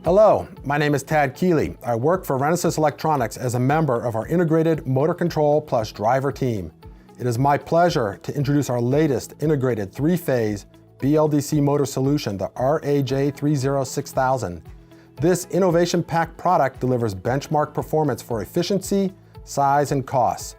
Hello, my name is Tad Keeley. I work for Renesas Electronics as a member of our integrated motor control plus driver team. It is my pleasure to introduce our latest integrated three-phase BLDC motor solution, the RAJ306000. This innovation-packed product delivers benchmark performance for efficiency, size, and costs.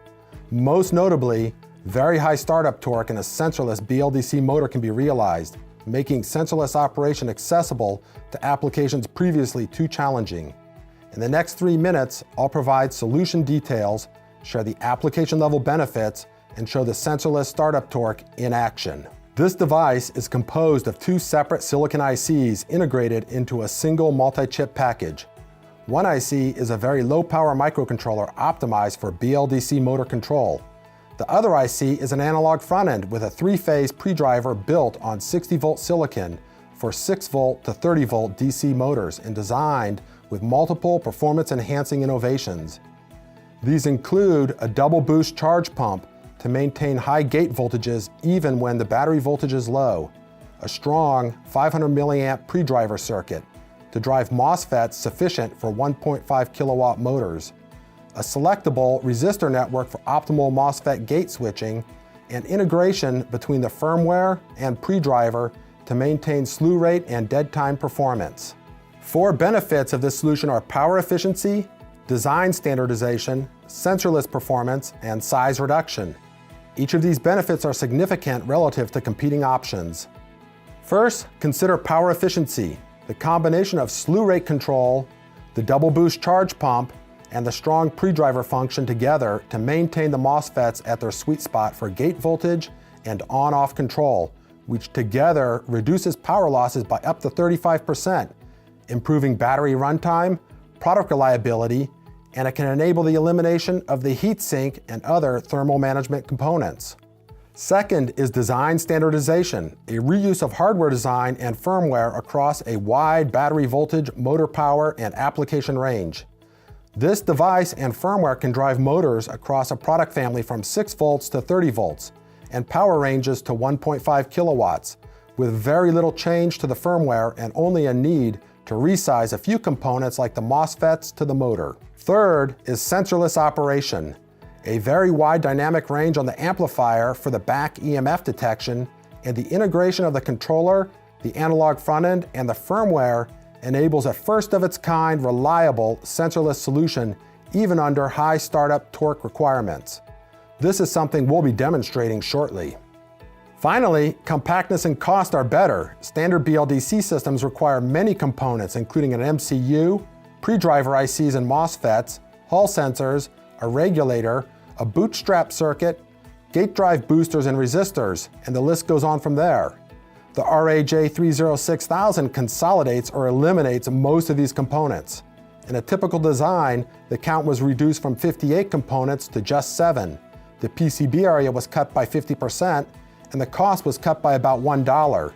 Most notably, very high startup torque in a sensorless BLDC motor can be realized, making sensorless operation accessible to applications previously too challenging. In the next 3 minutes, I'll provide solution details, share the application-level benefits, and show the sensorless startup torque in action. This device is composed of 2 separate silicon ICs integrated into a single multi-chip package. One IC is a very low-power microcontroller optimized for BLDC motor control. The other IC is an analog front end with a 3-phase pre-driver built on 60-volt silicon for 6-volt to 30-volt DC motors and designed with multiple performance-enhancing innovations. These include a double boost charge pump to maintain high gate voltages even when the battery voltage is low, a strong 500 milliamp pre-driver circuit to drive MOSFETs sufficient for 1.5 kilowatt motors, a selectable resistor network for optimal MOSFET gate switching, and integration between the firmware and pre-driver to maintain slew rate and dead time performance. 4 benefits of this solution are power efficiency, design standardization, sensorless performance, and size reduction. Each of these benefits are significant relative to competing options. First, consider power efficiency. The combination of slew rate control, the double boost charge pump, and the strong pre-driver function together to maintain the MOSFETs at their sweet spot for gate voltage and on-off control, which together reduces power losses by up to 35%, improving battery runtime, product reliability, and it can enable the elimination of the heat sink and other thermal management components. Second is design standardization, a reuse of hardware design and firmware across a wide battery voltage, motor power, and application range. This device and firmware can drive motors across a product family from 6 volts to 30 volts and power ranges to 1.5 kilowatts, with very little change to the firmware and only a need to resize a few components like the MOSFETs to the motor. Third is sensorless operation, a very wide dynamic range on the amplifier for the back EMF detection, and the integration of the controller, the analog front end, and the firmware enables a first-of-its-kind, reliable, sensorless solution even under high startup torque requirements. This is something we'll be demonstrating shortly. Finally, compactness and cost are better. Standard BLDC systems require many components, including an MCU, pre-driver ICs and MOSFETs, Hall sensors, a regulator, a bootstrap circuit, gate drive boosters and resistors, and the list goes on from there. The RAJ306000 consolidates or eliminates most of these components. In a typical design, the count was reduced from 58 components to just 7. The PCB area was cut by 50%, and the cost was cut by about $1.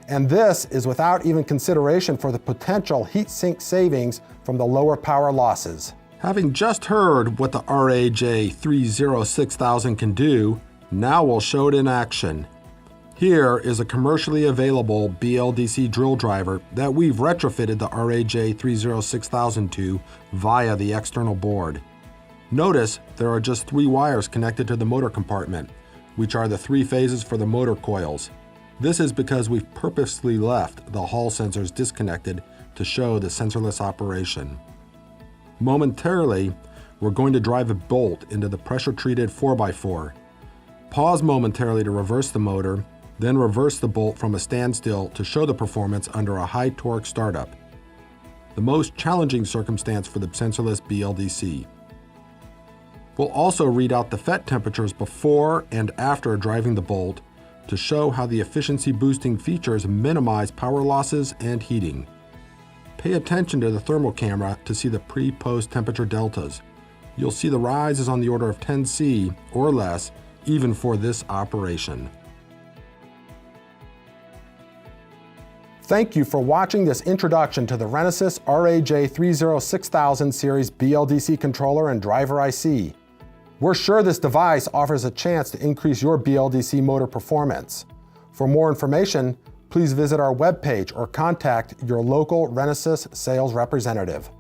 And this is without even consideration for the potential heat sink savings from the lower power losses. Having just heard what the RAJ306000 can do, now we'll show it in action. Here is a commercially available BLDC drill driver that we've retrofitted the RAJ306000 to via the external board. Notice there are just 3 wires connected to the motor compartment, which are the 3 phases for the motor coils. This is because we've purposely left the Hall sensors disconnected to show the sensorless operation. Momentarily, we're going to drive a bolt into the pressure-treated 4x4. Pause momentarily to reverse the motor, then reverse the bolt from a standstill to show the performance under a high torque startup, the most challenging circumstance for the sensorless BLDC. We'll also read out the FET temperatures before and after driving the bolt to show how the efficiency boosting features minimize power losses and heating. Pay attention to the thermal camera to see the pre-post temperature deltas. You'll see the rise is on the order of 10 C or less even for this operation. Thank you for watching this introduction to the Renesas RAJ306000 series BLDC controller and driver IC. We're sure this device offers a chance to increase your BLDC motor performance. For more information, please visit our webpage or contact your local Renesas sales representative.